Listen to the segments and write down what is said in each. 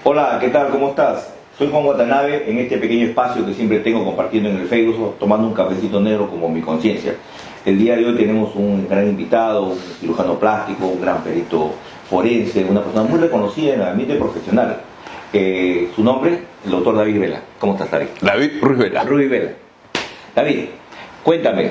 Hola, ¿qué tal? ¿Cómo estás? Soy Juan Watanabe, en este pequeño espacio que siempre tengo compartiendo en el Facebook, tomando un cafecito negro como mi conciencia. El día de hoy tenemos un gran invitado, un cirujano plástico, un gran perito forense, una persona muy reconocida en el ambiente profesional. Su nombre, el doctor David Vela. ¿Cómo estás, David? David Ruiz Vela. Ruiz Vela. David, cuéntame,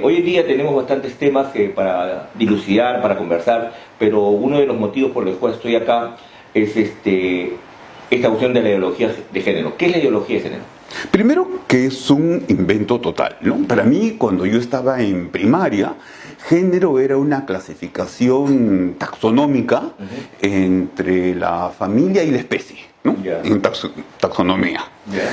hoy en día tenemos bastantes temas para dilucidar, para conversar, pero uno de los motivos por los cuales estoy acá es esta cuestión de la ideología de género. ¿Qué es la ideología de género? Primero, que es un invento total, ¿no? Para mí, cuando yo estaba en primaria, género era una clasificación taxonómica entre la familia y la especie, ¿no? En taxonomía.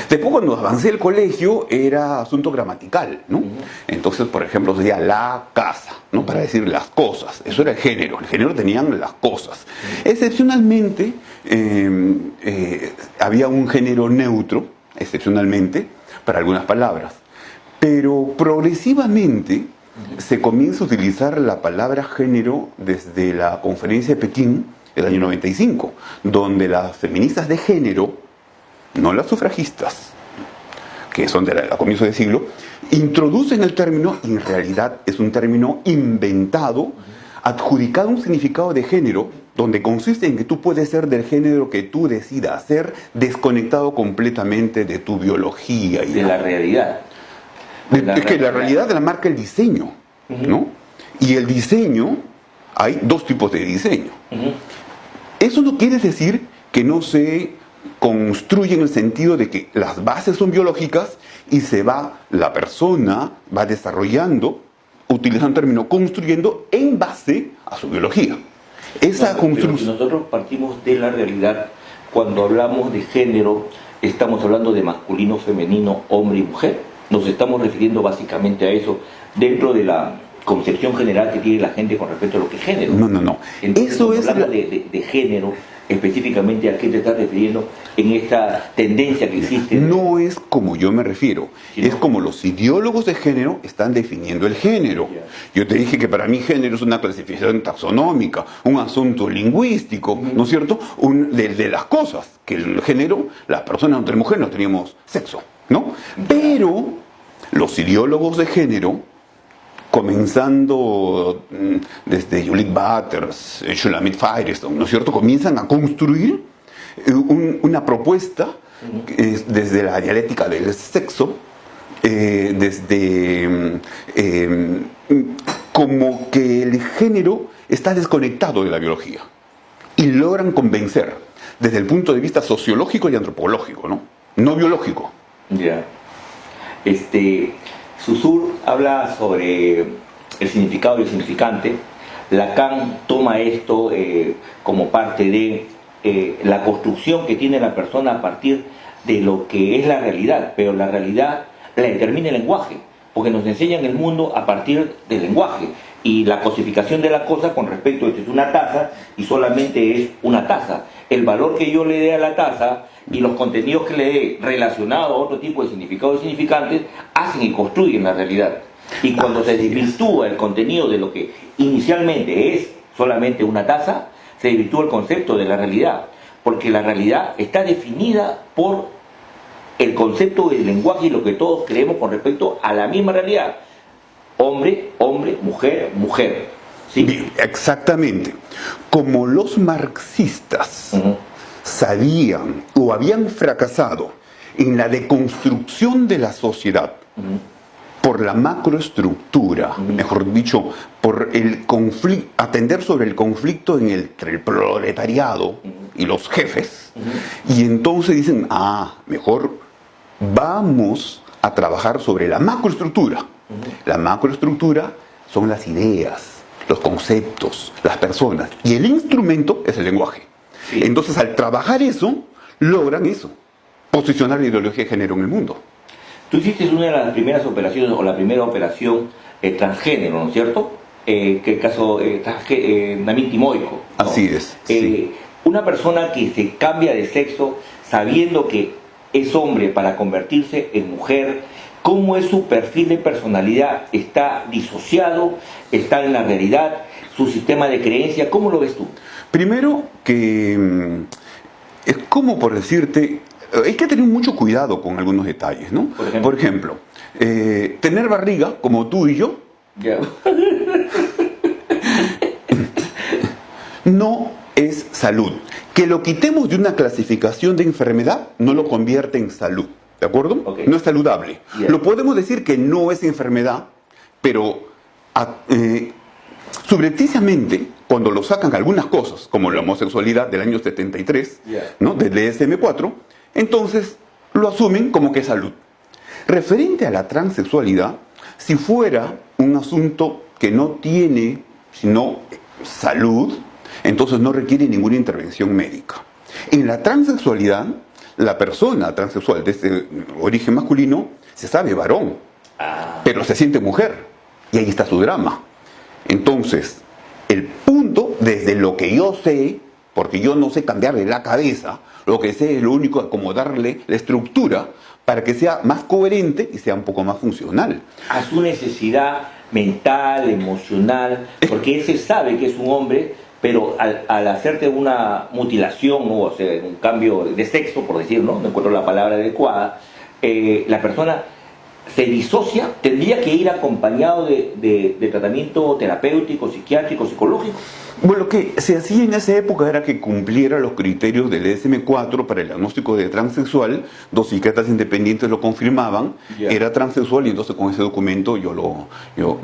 Después, cuando avancé el colegio, era asunto gramatical, ¿no? Entonces, por ejemplo, decía la casa, ¿no? Para decir las cosas. Eso era el género. El género tenían las cosas. Excepcionalmente, había un género neutro, excepcionalmente, para algunas palabras. Pero progresivamente se comienza a utilizar la palabra género desde la conferencia de Pekín del año 95, donde las feministas de género, no las sufragistas, que son a comienzos de siglo, introducen el término, y en realidad es un término inventado, adjudicado un significado de género, donde consiste en que tú puedes ser del género que tú decidas ser, desconectado completamente de tu biología. Y de la realidad. Es que la realidad la marca el diseño, ¿no? Y el diseño, hay dos tipos de diseño. Eso no quiere decir que no se construye en el sentido de que las bases son biológicas y la persona va desarrollando, utilizando el término construyendo en base a su biología. Esa construcción. Si nosotros partimos de la realidad, cuando hablamos de género, estamos hablando de masculino, femenino, hombre y mujer. Nos estamos refiriendo básicamente a eso dentro de la concepción general que tiene la gente con respecto a lo que es género. No. Entonces, eso es hablando de género, específicamente a qué te estás refiriendo en esta tendencia que existe. No es como yo me refiero, es como los ideólogos de género están definiendo el género. Yo te dije que para mí género es una clasificación taxonómica, un asunto lingüístico, ¿no es cierto? De las cosas, que el género, las personas entre mujeres no teníamos sexo, ¿no? Pero los ideólogos de género, comenzando desde Judith Butler, Shulamit Firestone, ¿no es cierto?, comienzan a construir una propuesta desde la dialéctica del sexo, como que el género está desconectado de la biología y logran convencer desde el punto de vista sociológico y antropológico, no biológico. Saussure habla sobre el significado y el significante. Lacan toma esto como parte de la construcción que tiene la persona a partir de lo que es la realidad, pero la realidad la determina el lenguaje, porque nos enseñan el mundo a partir del lenguaje y la cosificación de la cosa con respecto a esto es una taza y solamente es una taza. El valor que yo le dé a la taza y los contenidos que le dé relacionados a otro tipo de significados y significantes hacen y construyen la realidad. Y cuando se desvirtúa el contenido de lo que inicialmente es solamente una taza, se desvirtúa el concepto de la realidad, porque la realidad está definida por el concepto del lenguaje y lo que todos creemos con respecto a la misma realidad. Hombre, hombre, mujer, mujer. ¿Sí? Bien, exactamente. Como los marxistas sabían o habían fracasado en la deconstrucción de la sociedad por la macroestructura, mejor dicho, por el conflicto, atender sobre el conflicto entre el proletariado y los jefes, y entonces dicen, mejor vamos a trabajar sobre la macroestructura. La macroestructura son las ideas, los conceptos, las personas, y el instrumento es el lenguaje. Entonces, al trabajar eso, logran eso, posicionar la ideología de género en el mundo. Tú hiciste una de las primeras operaciones, o la primera operación transgénero, ¿no es cierto? Que el caso Namin Timoico, ¿no? Así es. Sí. Una persona que se cambia de sexo sabiendo que es hombre para convertirse en mujer, ¿cómo es su perfil de personalidad? ¿Está disociado? ¿Está en la realidad? ¿Su sistema de creencia? ¿Cómo lo ves tú? Primero que Es como por decirte, hay que tener mucho cuidado con algunos detalles, ¿no? Por ejemplo, tener barriga, como tú y yo, yeah, no es salud. Que lo quitemos de una clasificación de enfermedad no lo convierte en salud, ¿de acuerdo? Okay. No es saludable. Yeah. Lo podemos decir que no es enfermedad, pero subrepticiamente, cuando lo sacan algunas cosas, como la homosexualidad del año 73, yeah, ¿no? Del DSM-4, entonces lo asumen como que es salud. Referente a la transexualidad, si fuera un asunto que no tiene sino salud, entonces no requiere ninguna intervención médica. En la transexualidad, la persona transexual de este origen masculino se sabe varón, pero se siente mujer, y ahí está su drama. Entonces, el punto, desde lo que yo sé, porque yo no sé cambiarle la cabeza, lo que sé es lo único, acomodarle la estructura para que sea más coherente y sea un poco más funcional. a su necesidad mental, emocional, porque él se sabe que es un hombre, pero al hacerte una mutilación, ¿no? O sea, un cambio de sexo, por decir, no encuentro la palabra adecuada, la persona se disocia, tendría que ir acompañado de tratamiento terapéutico, psiquiátrico, psicológico. Bueno, lo que se hacía en esa época era que cumpliera los criterios del DSM-4 para el diagnóstico de transexual. 2 psiquiatras independientes lo confirmaban, Yeah. era transexual, y entonces con ese documento yo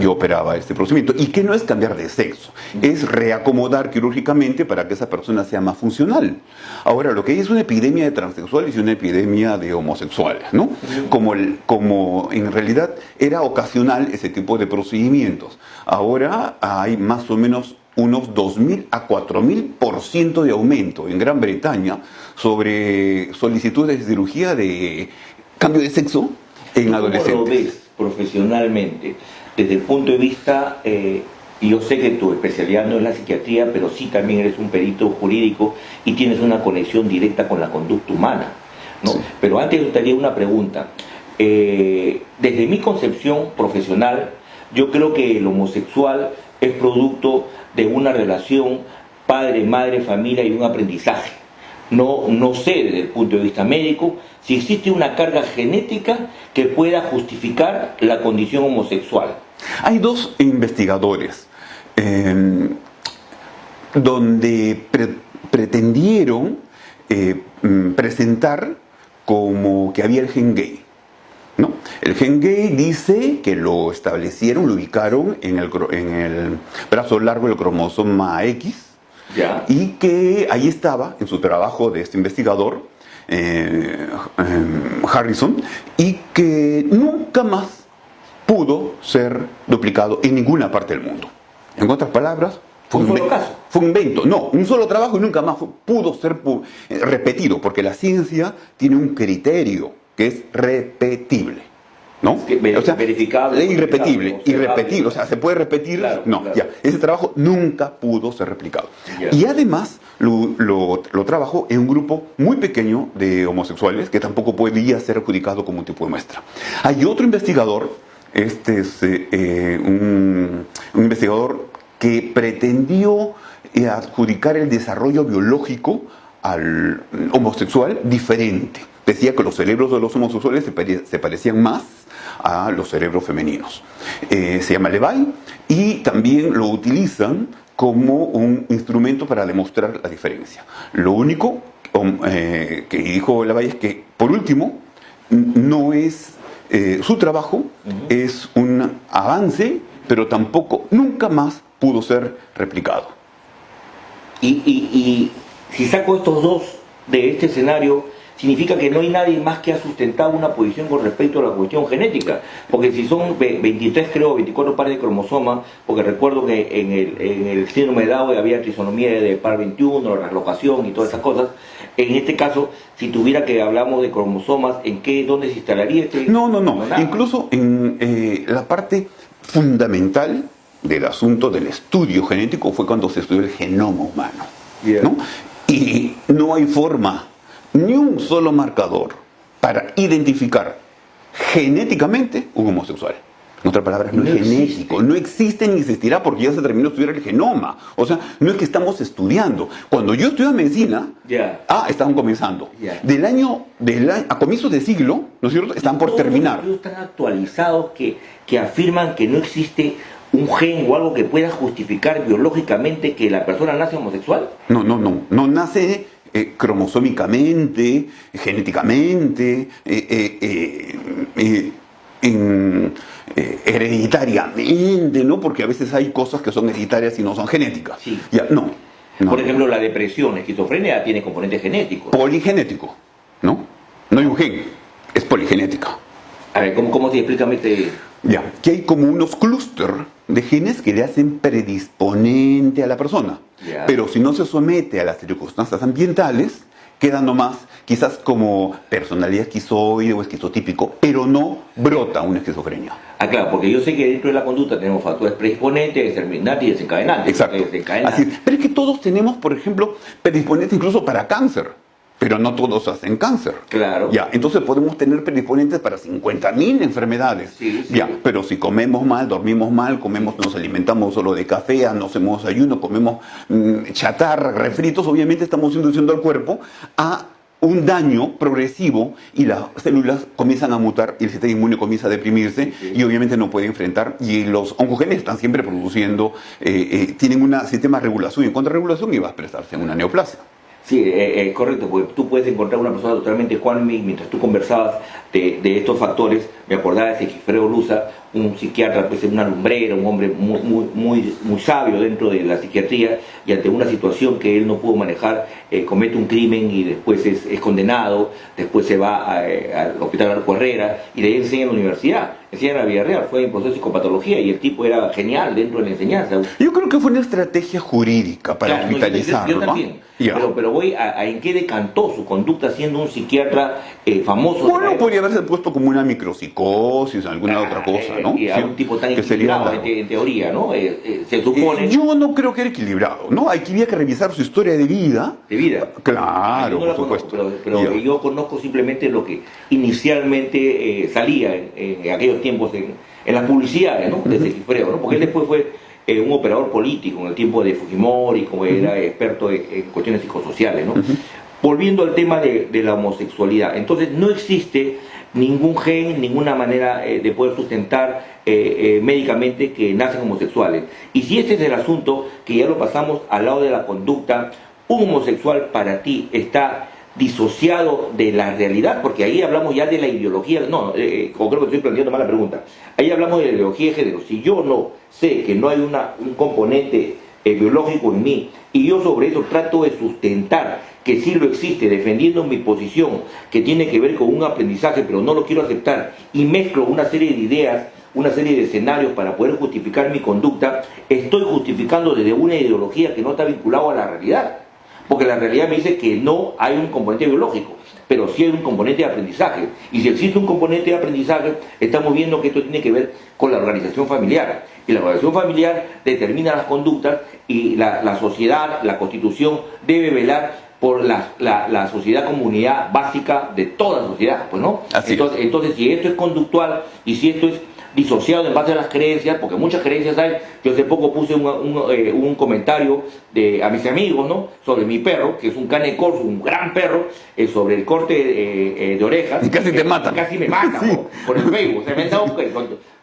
operaba este procedimiento. Y que no es cambiar de sexo, es reacomodar quirúrgicamente para que esa persona sea más funcional. Ahora, lo que hay es una epidemia de transexuales y una epidemia de homosexuales, ¿no? Como en realidad era ocasional ese tipo de procedimientos. Ahora hay más o menos unos 2.000 a 4.000% de aumento en Gran Bretaña sobre solicitudes de cirugía de cambio de sexo en adolescentes. ¿Cómo lo ves profesionalmente? Desde el punto de vista, y yo sé que tu especialidad no es la psiquiatría, pero sí también eres un perito jurídico y tienes una conexión directa con la conducta humana, ¿no? Sí. Pero antes yo te haría una pregunta. Desde mi concepción profesional, yo creo que el homosexual es producto de una relación padre, madre, familia y un aprendizaje. No sé desde el punto de vista médico si existe una carga genética que pueda justificar la condición homosexual. Hay 2 investigadores donde pretendieron presentar como que había el gen gay, ¿no? El gen gay dice que lo establecieron, lo ubicaron en el brazo largo del cromosoma X, ¿ya? Y que ahí estaba en su trabajo de este investigador, Harrison, y que nunca más pudo ser duplicado en ninguna parte del mundo. En otras palabras, fue un invento. No, un solo trabajo y nunca más pudo ser repetido, porque la ciencia tiene un criterio que es repetible, ¿no? O sea, verificable. Irrepetible, o sea, se puede repetir. Claro, no, claro. Ya, ese trabajo nunca pudo ser replicado. Yeah. Y además lo trabajó en un grupo muy pequeño de homosexuales que tampoco podía ser adjudicado como un tipo de muestra. Hay otro investigador, este es un investigador que pretendió adjudicar el desarrollo biológico al homosexual diferente. Decía que los cerebros de los homosexuales se parecían más a los cerebros femeninos. Se llama Levay y también lo utilizan como un instrumento para demostrar la diferencia. Lo único que dijo Levay es que, por último, no es su trabajo, es un avance, pero tampoco, nunca más pudo ser replicado. Y si saco estos 2 de este escenario, significa que no hay nadie más que ha sustentado una posición con respecto a la cuestión genética, porque si son 23, creo, 24 pares de cromosomas, porque recuerdo que en el síndrome de Down había trisonomía de par 21, la translocación y todas esas cosas. En este caso, si tuviera que hablamos de cromosomas, ¿dónde se instalaría este? No. Incluso en la parte fundamental del asunto del estudio genético fue cuando se estudió el genoma humano, yeah, ¿no? Y no hay forma, ni un solo marcador para identificar genéticamente un homosexual. En otras palabras, no es genético, no existe ni existirá porque ya se terminó de estudiar el genoma. O sea, no es que estamos estudiando. Cuando yo estudiaba medicina, estaban comenzando. A comienzos de siglo, ¿no es cierto? Están por terminar. Los están actualizados que afirman que no existe un gen o algo que pueda justificar biológicamente que la persona nace homosexual. No nace cromosómicamente, genéticamente, hereditariamente, ¿no? Porque a veces hay cosas que son hereditarias y no son genéticas. Sí. No. Por ejemplo, la depresión, la esquizofrenia tiene componentes genéticos. Poligenético, ¿no? No hay un gen, es poligenética. A ver, ¿cómo se explica que hay como unos clúster de genes que le hacen predisponente a la persona. Pero si no se somete a las circunstancias ambientales, queda nomás quizás como personalidad esquizoide o esquizotípico, pero no brota una esquizofrenia. Claro, porque yo sé que dentro de la conducta tenemos factores predisponentes, determinantes y desencadenantes. Exacto. Pero es que todos tenemos, por ejemplo, predisponentes incluso para cáncer. Pero no todos hacen cáncer. Claro. Entonces podemos tener predisponentes para 50.000 enfermedades. Sí. Pero si comemos mal, dormimos mal, nos alimentamos solo de café, no hacemos ayuno, comemos chatarra, refritos, obviamente estamos induciendo al cuerpo a un daño progresivo y las células comienzan a mutar y el sistema inmune comienza a deprimirse y obviamente no puede enfrentar. Y los oncogenes están siempre produciendo, tienen un sistema de regulación y contrarregulación y va a expresarse en una neoplasia. Sí, correcto, porque tú puedes encontrar una persona totalmente Juanmi, mientras tú conversabas de estos factores, me acordaba de Sigifredo Luza, un psiquiatra, pues una lumbrera, un hombre muy sabio dentro de la psiquiatría, y ante una situación que él no pudo manejar, comete un crimen y después es condenado, después se va al hospital Arco Herrera, y de ahí enseña en la universidad, enseña en la vida real, fue en proceso de psicopatología, y el tipo era genial dentro de la enseñanza. Yo creo que fue una estrategia jurídica para hospitalizarlo. Yo también. Pero voy a en qué decantó su conducta siendo un psiquiatra famoso. Bueno, podría haberse puesto como una micropsicosis, alguna otra cosa, ¿no? Y a un tipo tan equilibrado en teoría, ¿no? Se supone. Yo no creo que era equilibrado, ¿no? Había que revisar su historia de vida. ¿De vida? Claro, por supuesto. Pero yo conozco simplemente lo que inicialmente salía en aquellos tiempos en las publicidades, ¿no? De Sigifredo, ¿no? Porque él después fue un operador político en el tiempo de Fujimori, como era experto en cuestiones psicosociales, ¿no? Volviendo al tema de la homosexualidad, entonces no existe ningún gen, ninguna manera de poder sustentar médicamente que nacen homosexuales. Y si este es el asunto, que ya lo pasamos al lado de la conducta, un homosexual para ti está disociado de la realidad, porque ahí hablamos ya de la ideología, o creo que estoy planteando mal la pregunta, ahí hablamos de la ideología de género. Si yo no sé que no hay un componente biológico en mí, y yo sobre eso trato de sustentar que sí lo existe, defendiendo mi posición, que tiene que ver con un aprendizaje, pero no lo quiero aceptar, y mezclo una serie de ideas, una serie de escenarios para poder justificar mi conducta, estoy justificando desde una ideología que no está vinculada a la realidad. Porque la realidad me dice que no hay un componente biológico, pero sí hay un componente de aprendizaje. Y si existe un componente de aprendizaje, estamos viendo que esto tiene que ver con la organización familiar. Y la organización familiar determina las conductas y la sociedad, la Constitución, debe velar por la sociedad comunidad básica de toda la sociedad, pues, ¿no? Entonces, si esto es conductual y si esto es disociado en base a las creencias, porque muchas creencias hay. Yo hace poco puse un comentario a mis amigos, ¿no? Sobre mi perro, que es un cane corso, un gran perro, sobre el corte de orejas. Y casi te matan. Casi me matan, ¿no? Por el Facebook. O sea,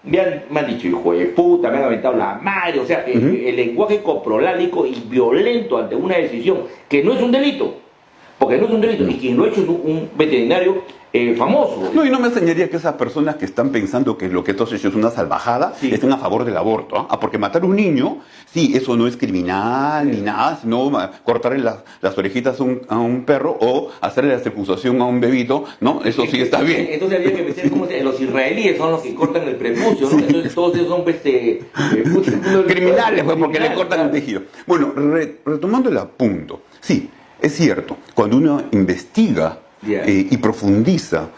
me han dicho, hijo de puta, me han aventado la madre. O sea, el lenguaje coprolálico y violento ante una decisión que no es un delito. Porque no es un delito. Y quien lo ha hecho es un veterinario famoso. No, y no me enseñaría que esas personas que están pensando que lo que tú has hecho es una salvajada, estén a favor del aborto. Porque matar a un niño, sí, eso no es criminal ni nada, sino cortarle las orejitas a un perro o hacerle la circuncisión a un bebito, ¿no? Eso sí está bien. Entonces había que pensar cómo los israelíes son los que cortan el prepucio, ¿no? Entonces todos esos son criminales, pues, porque le cortan el tejido. Bueno, retomando el punto, sí, es cierto, cuando uno investiga y profundiza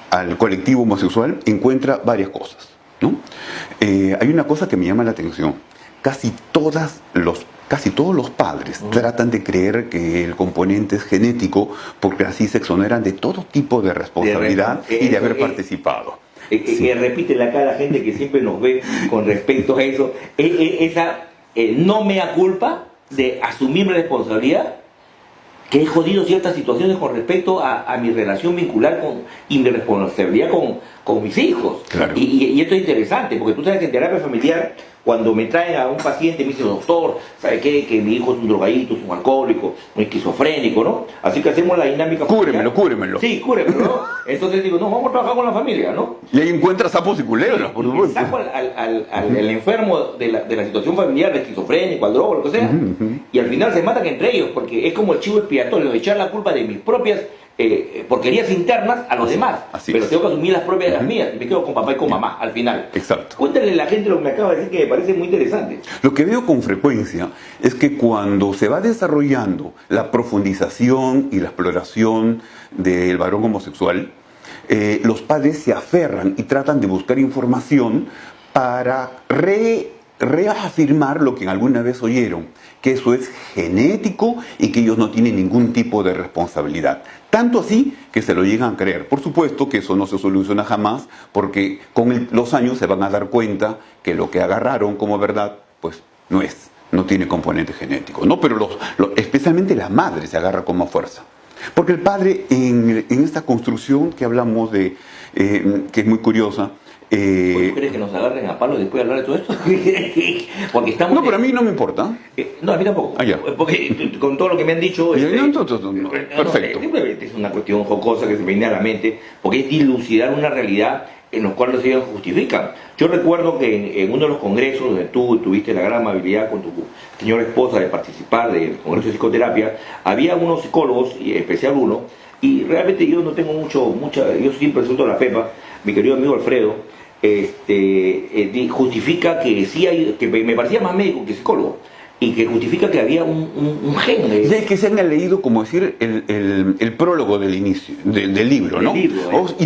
al colectivo homosexual, encuentra varias cosas, ¿no? Hay una cosa que me llama la atención. casi todos los padres tratan de creer que el componente es genético porque así se exoneran de todo tipo de responsabilidad y de haber participado. Repítele acá a la gente que siempre nos ve con respecto a eso, esa no mea culpa de asumir responsabilidad, que he jodido ciertas situaciones con respecto a mi relación vincular y mi responsabilidad con mis hijos. Claro. Y esto es interesante, porque tú sabes que en terapia familiar, cuando me traen a un paciente me dicen, doctor, ¿sabe qué? Que mi hijo es un drogadito, es un alcohólico, un esquizofrénico, ¿no? Así que hacemos la dinámica familiar. Cúbremelo. Sí, cúbremelo, ¿no? Entonces digo, no, vamos a trabajar con la familia, ¿no? Y ahí encuentras sapos y culebras, por supuesto. Saco al enfermo de la situación familiar, de esquizofrénico, al drogo, lo que sea, y al final se matan entre ellos, porque es como el chivo expiatorio, de echar la culpa de mis propias porquerías internas a los demás. Pero tengo que asumir las propias de las mías, y me quedo con papá y con mamá, al final. Exacto. Cuéntale a la gente lo que me acaba de decir, que me parece muy interesante. Lo que veo con frecuencia es que cuando se va desarrollando la profundización y la exploración del varón homosexual, los padres se aferran y tratan de buscar información para reafirmar lo que alguna vez oyeron, que eso es genético y que ellos no tienen ningún tipo de responsabilidad. Tanto así que se lo llegan a creer. Por supuesto que eso no se soluciona jamás, porque con los años se van a dar cuenta que lo que agarraron como verdad, pues no tiene componente genético, ¿no? Pero especialmente la madre se agarra como fuerza. Porque el padre, en esta construcción que hablamos de, que es muy curiosa, ¿Tú crees que nos agarren a palo después de hablar de todo esto? Porque estamos... No, pero a mí no me importa. No, a mí tampoco. Porque con todo lo que me han dicho... Perfecto. Simplemente es una cuestión jocosa que se me viene a la mente, porque es dilucidar una realidad en la cual ellos justifican. Yo recuerdo que en uno de los congresos donde tú tuviste la gran amabilidad con tu señora esposa de participar del Congreso de Psicoterapia, había unos psicólogos, y en especial uno, y realmente yo no tengo yo siempre suelto la pepa, mi querido amigo Alfredo, justifica que sí hay, que me parecía más médico que psicólogo, y que justifica que había un gen. Es que se han leído, como decir, el prólogo del inicio, del libro, ¿no? Y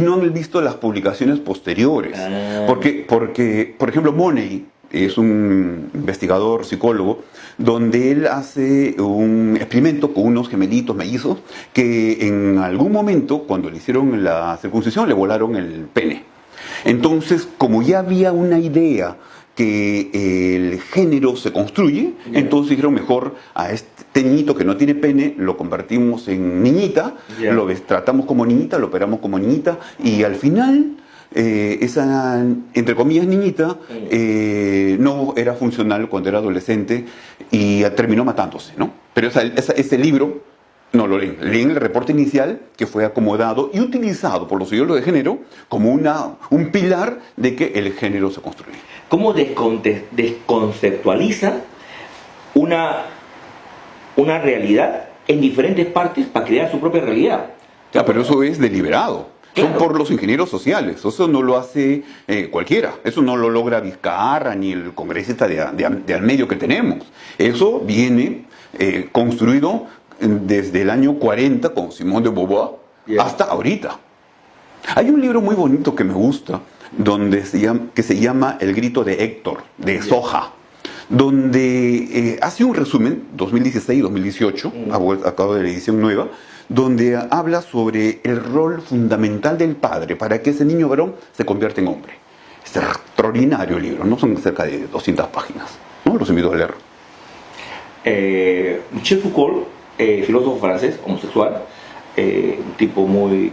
no han visto las publicaciones posteriores. Porque, por ejemplo, Money es un investigador psicólogo, donde él hace un experimento con unos gemelitos mellizos que en algún momento, cuando le hicieron la circuncisión, le volaron el pene. Entonces, como ya había una idea que el género se construye, entonces dijeron, mejor a este niñito que no tiene pene lo convertimos en niñita, lo tratamos como niñita, lo operamos como niñita, y al final esa, entre comillas, niñita no era funcional cuando era adolescente y terminó matándose, ¿no? Pero ese libro no lo leen el reporte inicial que fue acomodado y utilizado por los ideólogos de género como un pilar de que el género se construye. ¿Cómo desconceptualiza una realidad en diferentes partes para crear su propia realidad? Pero eso es deliberado. Claro. Son por los ingenieros sociales. Eso no lo hace cualquiera. Eso no lo logra Vizcarra ni el congresista de al medio que tenemos. Eso viene construido desde el año 40 con Simone de Beauvoir hasta ahorita. Hay un libro muy bonito que me gusta, que se llama El grito de Héctor, de Soja, donde hace un resumen, 2016-2018, acabo de la edición nueva, donde habla sobre el rol fundamental del padre para que ese niño varón se convierta en hombre. Es extraordinario el libro, no son cerca de 200 páginas, ¿no? Los invito a leer. Michel Foucault, filósofo francés, homosexual, un tipo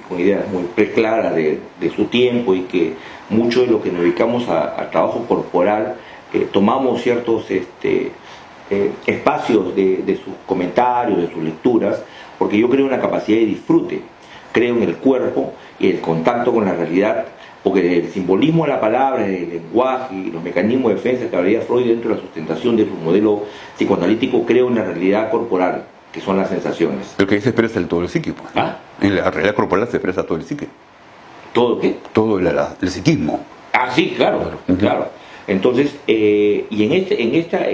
con ideas muy claras de su tiempo, y que mucho de lo que nos dedicamos al trabajo corporal, tomamos ciertos espacios de sus comentarios, de sus lecturas, porque yo creo en la capacidad de disfrute, creo en el cuerpo y el contacto con la realidad, porque el simbolismo de la palabra, el lenguaje y los mecanismos de defensa que hablaría Freud dentro de la sustentación de su modelo psicoanalítico, creo en la realidad corporal, que son las sensaciones. Pero que ahí se expresa todo el psiquismo. ¿No? En la realidad corporal se expresa todo el psique. ¿Todo qué? Todo el psiquismo. Sí, claro. Entonces, y en esta